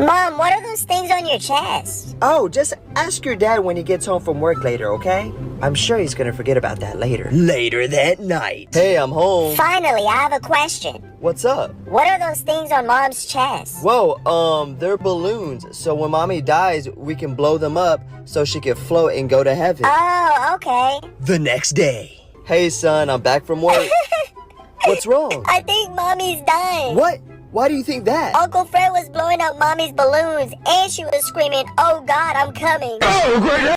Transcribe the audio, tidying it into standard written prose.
Mom, what are those things on your chest? Oh, just ask your dad when he gets home from work later, okay? I'm sure he's gonna forget about that later. Later that night. Hey, I'm home. Finally, I have a question. What's up? What are those things on Mom's chest? Whoa, they're balloons. So when mommy dies, we can blow them up so she can float and go to heaven. Oh, okay. The next day. Hey, son, I'm back from work. What's wrong? I think Mommy's dying. What? Why do you think that? Uncle Fred was blowing up Mommy's balloons, and she was screaming, "Oh God, I'm coming." Oh, great.